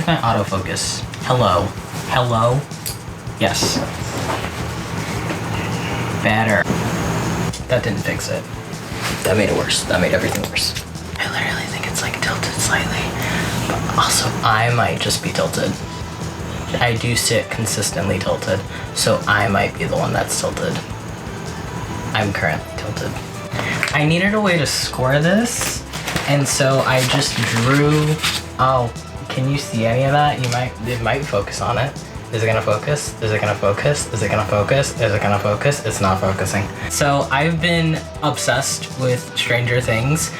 my autofocus? Hello. Hello? Yes. Better. That didn't fix it. That made it worse. That made everything worse. I literally think it's like tilted slightly. But also, I might just be tilted. I do sit consistently tilted, so I might be the one that's tilted. I'm currently tilted. I needed a way to score this, and so I just drew. Oh, can you see any of that? It might focus on it. Is it gonna focus? Is it gonna focus? Is it gonna focus? Is it gonna focus? It's not focusing. So I've been obsessed with Stranger Things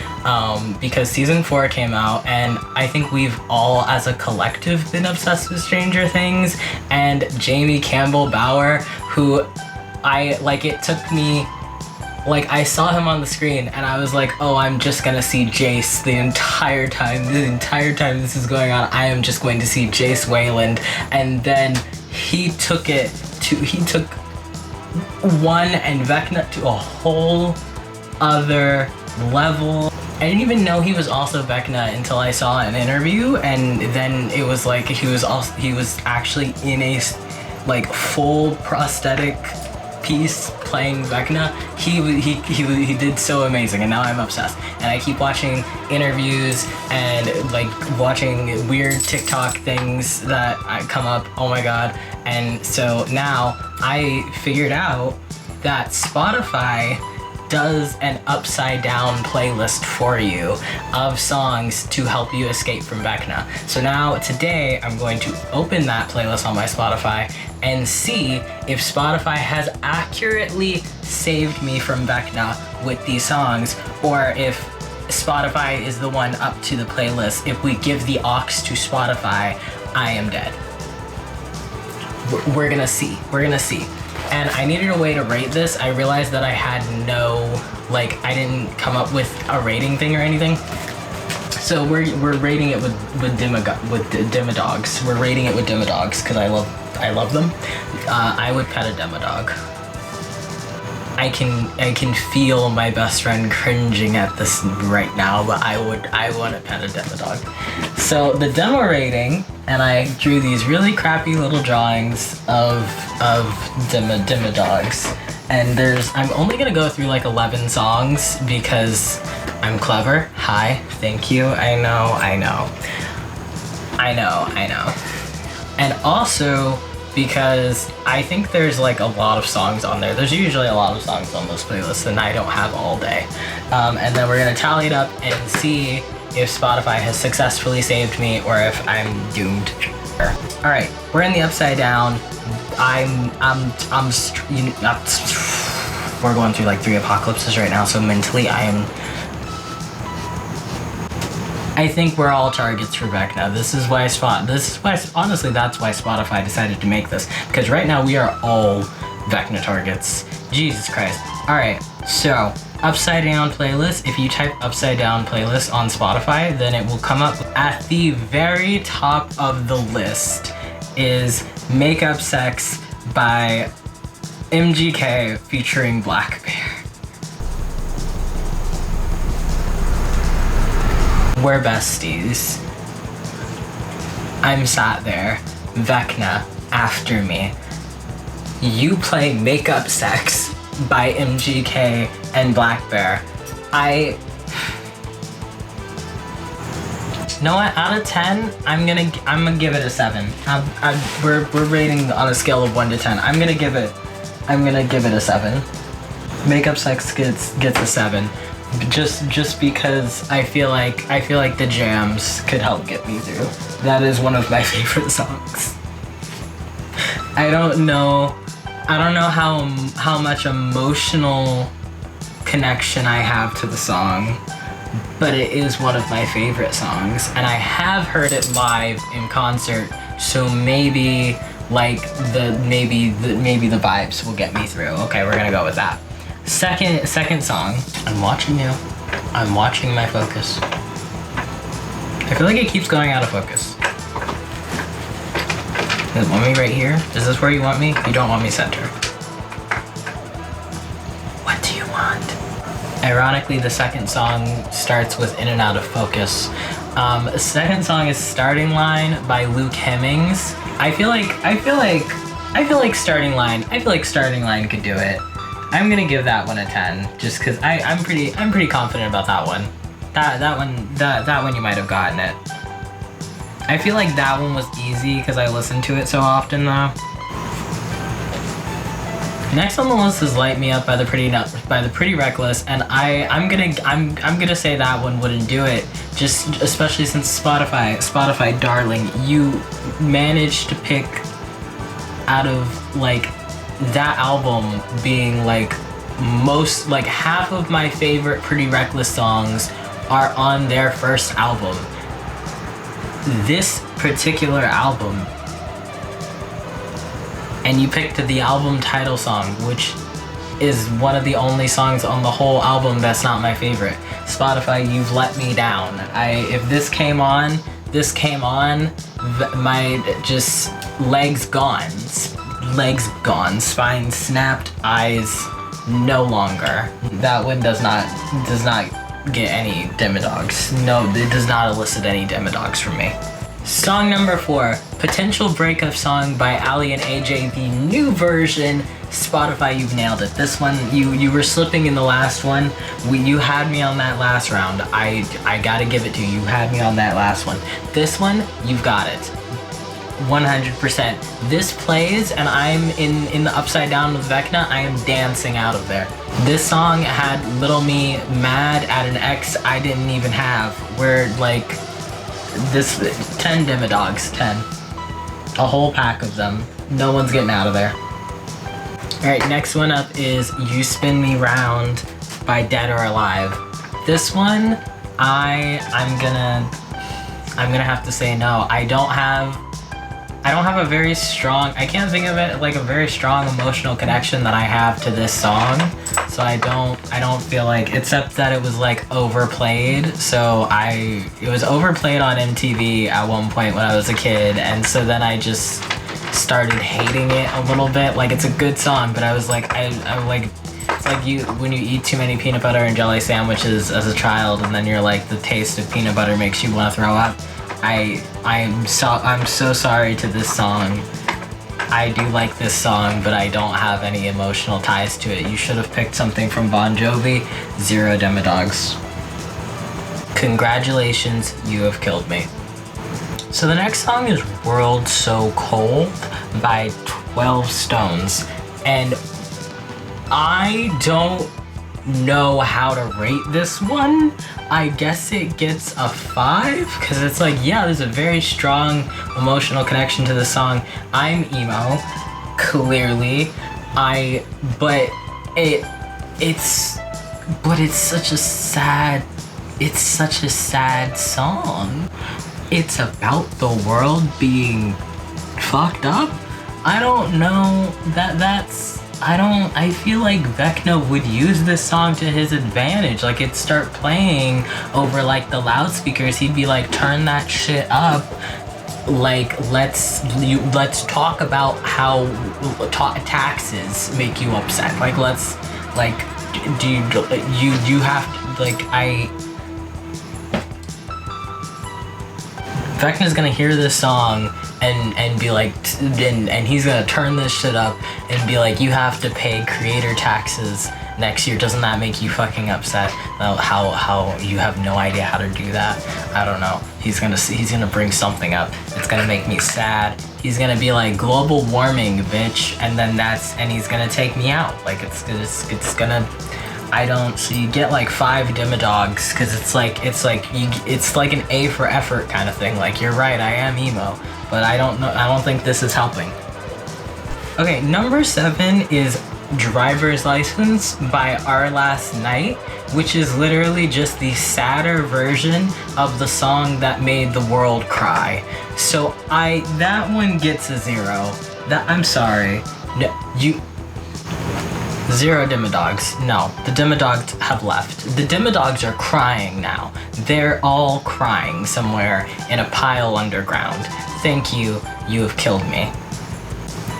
because season 4 came out, and I think we've all as a collective been obsessed with Stranger Things. And Jamie Campbell Bower, who it took me, I saw him on the screen and I was like, oh, I'm just gonna see Jace the entire time this is going on. I am just going to see Jace Wayland. And then he took one and Vecna to a whole other level. I didn't even know he was also Vecna until I saw an interview, and then it was like he was actually in a full prosthetic piece playing Vecna. He did so amazing, and now I'm obsessed. And I keep watching interviews and watching weird TikTok things that come up. Oh my god. And so now I figured out that Spotify does an upside down playlist for you of songs to help you escape from Vecna. So now today I'm going to open that playlist on my Spotify and see if Spotify has accurately saved me from Vecna with these songs, or if Spotify is the one up to the playlist. If we give the aux to Spotify, I am dead. We're gonna see. And I needed a way to rate this. I realized that I had I didn't come up with a rating thing or anything. So we're rating it with Demodogs. We're rating it with Demodogs because I love them. I would pet a Demodog. I can feel my best friend cringing at this right now, but I want to pet a Demodog. So the demo rating, and I drew these really crappy little drawings of Demodogs, and I'm only gonna go through 11 songs because I'm clever. Hi, thank you. I know. And also because I think there's a lot of songs on there. There's usually a lot of songs on those playlists, and I don't have all day. And then we're gonna tally it up and see if Spotify has successfully saved me or if I'm doomed. All right, we're in the upside down. We're going through 3 apocalypses right now, so mentally I think we're all targets for Vecna. Honestly, that's why Spotify decided to make this, because right now we are all Vecna targets. Jesus Christ. All right, so upside down playlist. If you type upside down playlist on Spotify, then it will come up. At the very top of the list is Makeup Sex by MGK featuring Black Bear. We're besties. I'm sat there, Vecna after me. You play Makeup Sex by MGK and Black Bear. You know what? Out of 10, I'm gonna give it a 7. We're rating on a scale of 1 to 10. I'm gonna give it a 7. Makeup Sex gets a 7. Just because I feel like the jams could help get me through. That is one of my favorite songs. I don't know how much emotional connection I have to the song, but it is one of my favorite songs, and I have heard it live in concert, so maybe maybe the vibes will get me through. Okay, we're gonna go with that. Second song. I'm watching you. I'm watching my focus. I feel like it keeps going out of focus. Does it want me right here? Is this where you want me? You don't want me center. What do you want? Ironically, the second song starts with In and Out of Focus. Second song is Starting Line by Luke Hemmings. I feel like Starting Line could do it. I'm gonna give that one a 10, just cause I'm pretty confident about that one. That one you might have gotten it. I feel like that one was easy because I listened to it so often though. Next on the list is Light Me Up by the Pretty Reckless, and I'm gonna say that one wouldn't do it, just especially since Spotify darling, you managed to pick out of like that album being like most, like half of my favorite Pretty Reckless songs are on their first album. This particular album, and you picked the album title song, which is one of the only songs on the whole album that's not my favorite. Spotify, you've let me down. If this came on, my just legs gone, spine snapped, eyes no longer. That one does not get any Demodogs. No, it does not elicit any Demodogs from me. Song number 4, Potential Breakup Song by Ali and AJ, the new version. Spotify, you've nailed it. This one, you were slipping in the last one. You had me on that last round. I gotta give it to you. You had me on that last one. This one, you've got it. 100%. This plays and I'm in the Upside Down with Vecna. I am dancing out of there. This song had Little Me mad at an ex I didn't even have. Where like this 10 Demodogs, 10. A whole pack of them. No one's getting out of there. Alright, next one up is You Spin Me Round by Dead or Alive. This one, I'm gonna have to say no. I don't have a very strong, I can't think of it like a very strong emotional connection that I have to this song. So I don't feel like, except that it was like overplayed. So it was overplayed on MTV at one point when I was a kid. And so then I just started hating it a little bit. Like, it's a good song, but I was like, I'm like, it's like when you eat too many peanut butter and jelly sandwiches as a child, and then you're like, the taste of peanut butter makes you want to throw up. I'm so sorry to this song. I do like this song, but I don't have any emotional ties to it. You should have picked something from Bon Jovi. 0 Demodogs. Congratulations, you have killed me. So the next song is World So Cold by 12 Stones. And I don't know how to rate this one. I guess it gets a 5 because it's like, yeah, there's a very strong emotional connection to the song. I'm emo, clearly. But it's such a sad song. It's about the world being fucked up. I don't know I feel like Vecna would use this song to his advantage. Like, it'd start playing over like the loudspeakers. He'd be like, turn that shit up. Like, let's talk about how taxes make you upset. Like, you have to, like, Vecna's gonna hear this song and be like, and he's gonna turn this shit up and be like, you have to pay creator taxes next year. Doesn't that make you fucking upset? How you have no idea how to do that? I don't know. He's gonna bring something up. It's gonna make me sad. He's gonna be like, global warming, bitch, and then he's gonna take me out. Like, it's gonna. So you get like 5 Demodogs because it's like an A for effort kind of thing. Like, you're right, I am emo, but I don't think this is helping. Okay, number 7 is Driver's License by Our Last Night, which is literally just the sadder version of the song that made the world cry. So that one gets a 0. I'm sorry. No, 0 Demodogs. No, the Demodogs have left. The Demodogs are crying now. They're all crying somewhere in a pile underground. Thank you, you have killed me.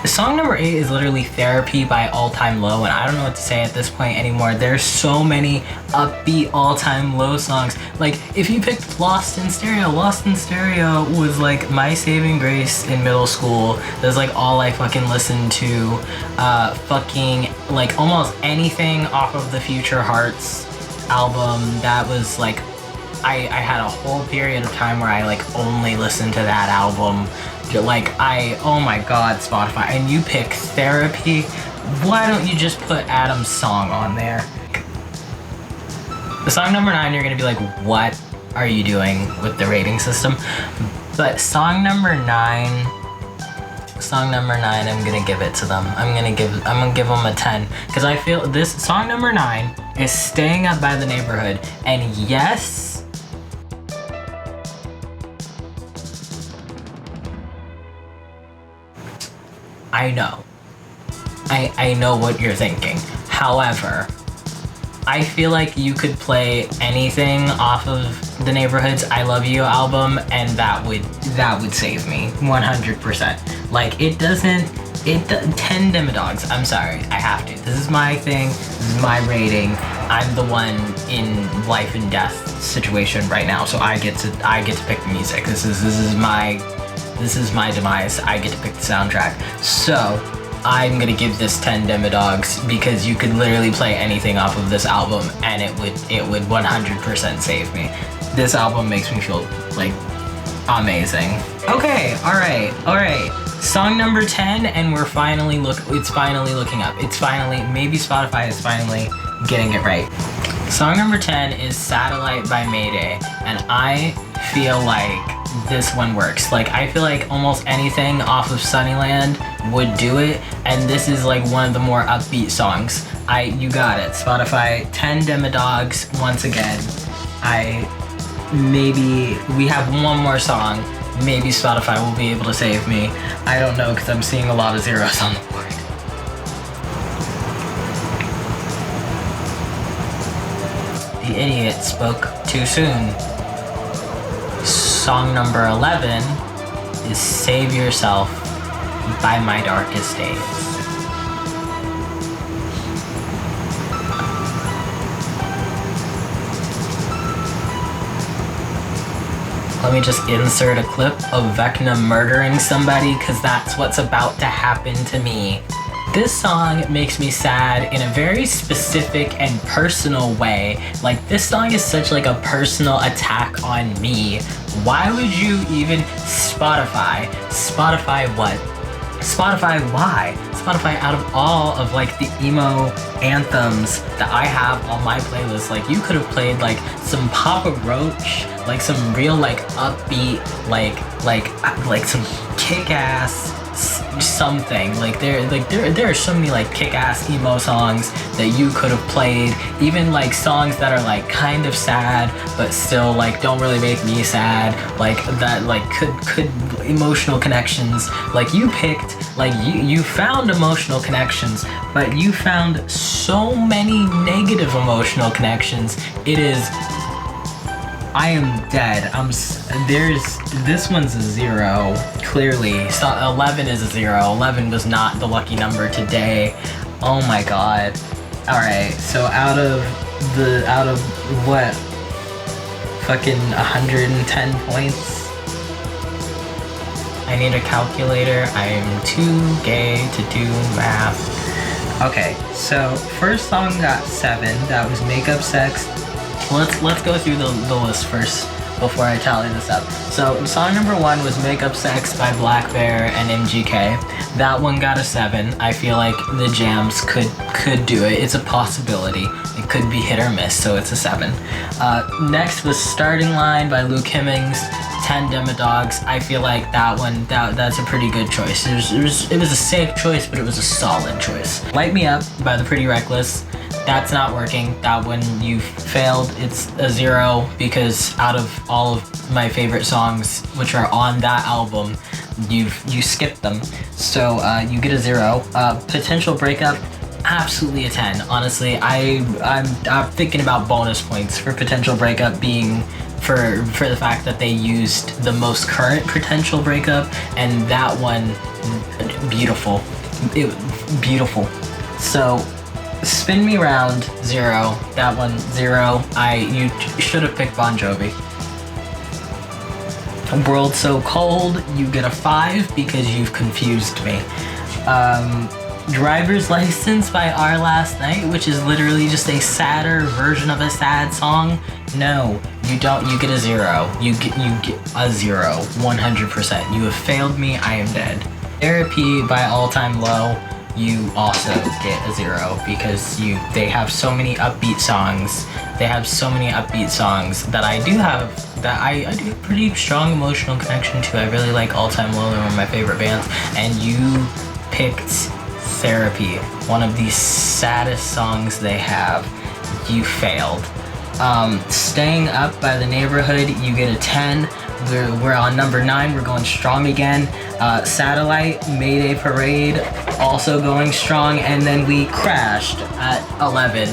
Song number 8 is literally Therapy by All Time Low, and I don't know what to say at this point anymore. There's so many upbeat All Time Low songs. Like, if you picked Lost in Stereo was like my saving grace in middle school. That's like all I fucking listened to. Fucking like almost anything off of the Future Hearts album. That was like, I had a whole period of time where I like only listened to that album. Like, oh my god, Spotify. And you pick Therapy. Why don't you just put Adam's song on there? The song number 9, you're gonna be like, what are you doing with the rating system? But song number 9, I'm gonna give it to them. I'm gonna give them a 10. Because I feel this song number 9 is Staying Up by the Neighborhood. And yes, I know. I know what you're thinking. However, I feel like you could play anything off of the Neighborhood's I Love You album and that would save me 100%. Like, 10 Demodogs. I'm sorry, I have to. This is my thing. This is my rating. I'm the one in life and death situation right now, so I get to pick the music. This is my demise. I get to pick the soundtrack. So I'm gonna give this 10 Demodogs because you could literally play anything off of this album and it would 100% save me. This album makes me feel like amazing. Okay, all right. Song number 10, and it's finally looking up. Maybe Spotify is finally getting it right. Song number 10 is Satellite by Mayday, and I feel like this one works. Like, I feel like almost anything off of Sunnyland would do it, and this is like one of the more upbeat songs. You got it. Spotify, 10 Demodogs once again. Maybe we have one more song. Maybe Spotify will be able to save me. I don't know, because I'm seeing a lot of zeros on the board. The idiot spoke too soon. Song number 11 is Save Yourself by My Darkest Days. Let me just insert a clip of Vecna murdering somebody, because that's what's about to happen to me. This song makes me sad in a very specific and personal way. Like, this song is such like a personal attack on me. Why would you even Spotify? Spotify what? Spotify why? Spotify, out of all of like the emo anthems that I have on my playlist, like, you could have played like some Papa Roach, like some real like upbeat, like some kick-ass something. Like there are so many like kick-ass emo songs that you could have played, even like songs that are like kind of sad but still like don't really make me sad, like that like could emotional connections. Like, you picked, like, you found emotional connections, but you found so many negative emotional connections. It is, I am dead. This one's a 0, clearly. 11 is a 0. 11 was not the lucky number today. Oh my god. Alright, so out of what? Fucking 110 points? I need a calculator. I am too gay to do math. Okay, so first song got 7. That was Makeup Sex. Let's go through the list first before I tally this up. So song number 1 was Makeup Sex by Black Bear and MGK. That one got a 7. I feel like the jams could do it. It's a possibility. It could be hit or miss, so it's a 7. Next was Starting Line by Luke Hemmings. 10 Demodogs. I feel like that one, that's a pretty good choice. It was a safe choice, but it was a solid choice. Light Me Up by The Pretty Reckless. That's not working. That one, you failed. It's a 0 because out of all of my favorite songs, which are on that album, you skipped them. So you get a 0. Potential Breakup, absolutely a 10. Honestly, I'm thinking about bonus points for Potential Breakup being for the fact that they used the most current potential breakup, and that one, beautiful. Beautiful. So, Spin Me Round, 0. That one, 0. You should have picked Bon Jovi. World So Cold, you get a 5 because you've confused me. Driver's License by Our Last Night, which is literally just a sadder version of a sad song. No, you don't. You get a 0. You get a 0. 100%. You have failed me. I am dead. Therapy by All Time Low, you also get a 0 because they have so many upbeat songs. They have so many upbeat songs that I do have a pretty strong emotional connection to. I really like All Time Low. They're one of my favorite bands, and you picked Therapy, one of the saddest songs they have. You failed. Staying Up by The Neighborhood, you get a 10. We're on number 9. We're going strong again. Satellite, Mayday Parade, also going strong, and then we crashed at 11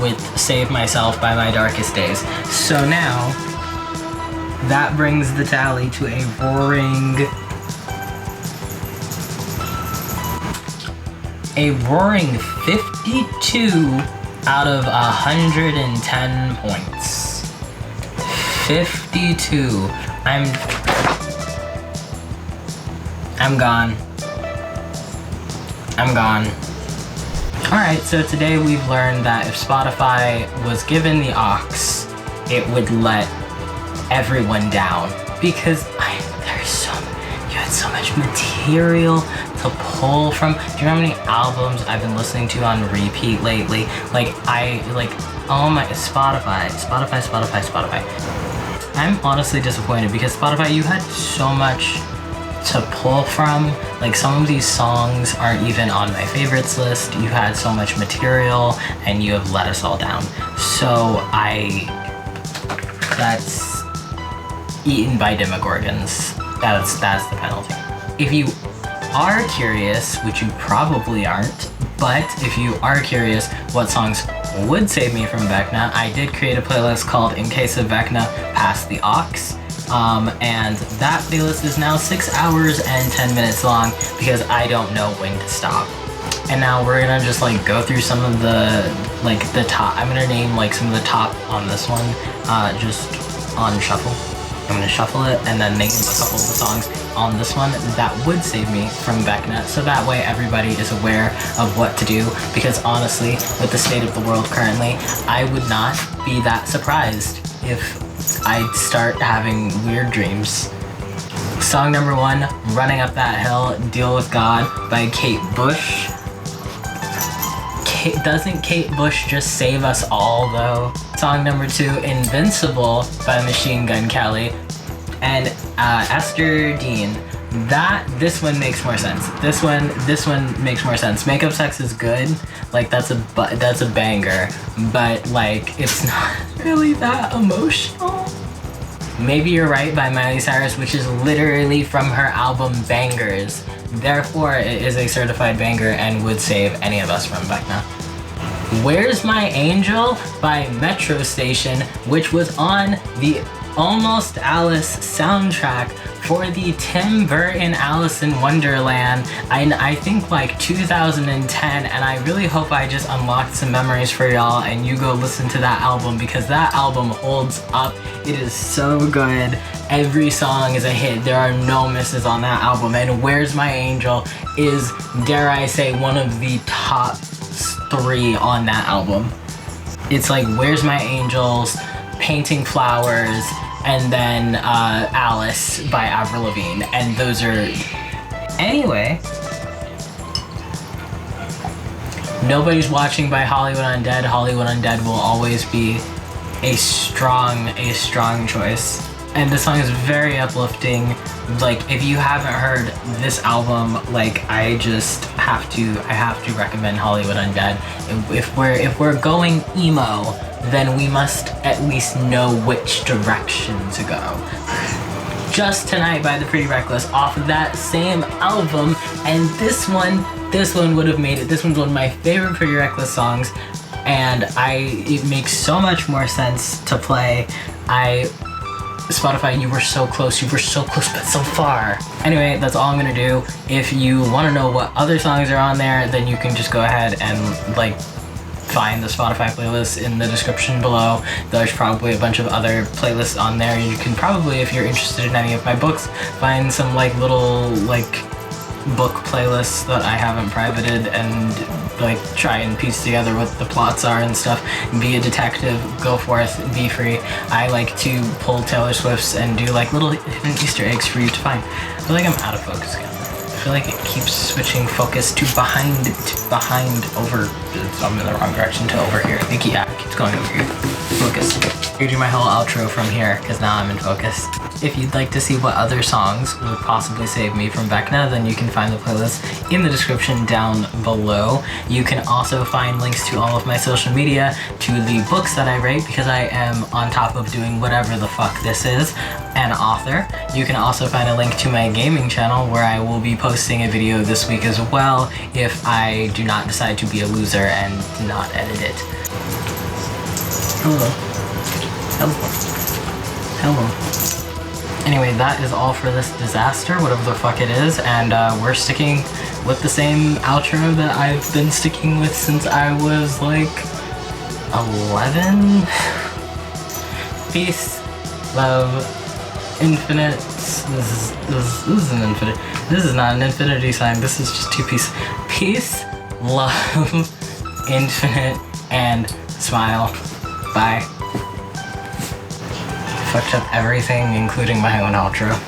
with Save Myself by My Darkest Days. So now that brings the tally to a roaring 52 out of 110 points. 52. I'm gone. Alright, so today we've learned that if Spotify was given the aux, it would let everyone down. Because you had so much material to pull from. Do you know how many albums I've been listening to on repeat lately? Oh my, Spotify. I'm honestly disappointed because Spotify, you had so much to pull from. Like, some of these songs aren't even on my favorites list. You had so much material and you have let us all down. So that's eaten by Demogorgons. That's the penalty. If you are curious, which you probably aren't, but if you are curious what songs would save me from Vecna, I did create a playlist called In Case of Vecna, Pass the Aux. And that playlist is now 6 hours and 10 minutes long because I don't know when to stop. And now we're gonna just go through some of the top. I'm gonna name some of the top on this one, just on shuffle. I'm gonna shuffle it and then name a couple of the songs on this one that would save me from Vecna, so that way everybody is aware of what to do, because honestly, with the state of the world currently, I would not be that surprised if I start having weird dreams. Song number 1, Running Up That Hill, Deal With God by Kate Bush. Doesn't Kate Bush just save us all, though? Song number 2, Invincible by Machine Gun Kelly. And Esther Dean. This one makes more sense. This one makes more sense. Makeup Sex is good. That's a banger, but it's not really that emotional. Maybe You're Right by Miley Cyrus, which is literally from her album Bangers. Therefore, it is a certified banger and would save any of us from Vecna. Where's My Angel by Metro Station, which was on the Almost Alice soundtrack for the Tim Burton Alice in Wonderland, I think 2010, and I really hope I just unlocked some memories for y'all and you go listen to that album, because that album holds up. It is so good. Every song is a hit. There are no misses on that album, and Where's My Angel is, dare I say, one of the top 3 on that album. It's Where's My Angels, Painting Flowers, and then Alice by Avril Lavigne, and those are... Anyway, Nobody's Watching by Hollywood Undead. Hollywood Undead will always be a strong choice. And this song is very uplifting. If you haven't heard this album, I have to recommend Hollywood Undead. If we're going emo, then we must at least know which direction to go. Just Tonight by The Pretty Reckless, off of that same album, and this one would have made it. This one's one of my favorite Pretty Reckless songs, and it makes so much more sense to play. Spotify, you were so close, but so far. Anyway, that's all I'm gonna do. If you want to know what other songs are on there, then you can just go ahead and like find the Spotify playlist in the description below. There's probably a bunch of other playlists on there. You can probably, if you're interested in any of my books, find some like little like book playlists that I haven't privated and like try and piece together what the plots are and stuff. Be a detective, go forth, be free. I like to pull Taylor Swift's and do like little hidden Easter eggs for you to find. I feel like I'm out of focus again. I feel like it keeps switching focus to behind, over. I'm in the wrong direction to over here. I think, yeah, it keeps going over here. Focus. I do my whole outro from here because now I'm in focus. If you'd like to see what other songs would possibly save me from Vecna, then you can find the playlist in the description down below. You can also find links to all of my social media, to the books that I write, because I am on top of doing whatever the fuck this is, an author. You can also find a link to my gaming channel where I will be posting a video this week as well if I do not decide to be a loser and not edit it. Hello. Anyway, that is all for this disaster, whatever the fuck it is, and we're sticking with the same outro that I've been sticking with since I was like 11. Peace, love, infinite. This is an infinite. This is not an infinity sign. This is just two pieces. Peace, love, infinite, and smile. Bye. Fucked up everything, including my own outro.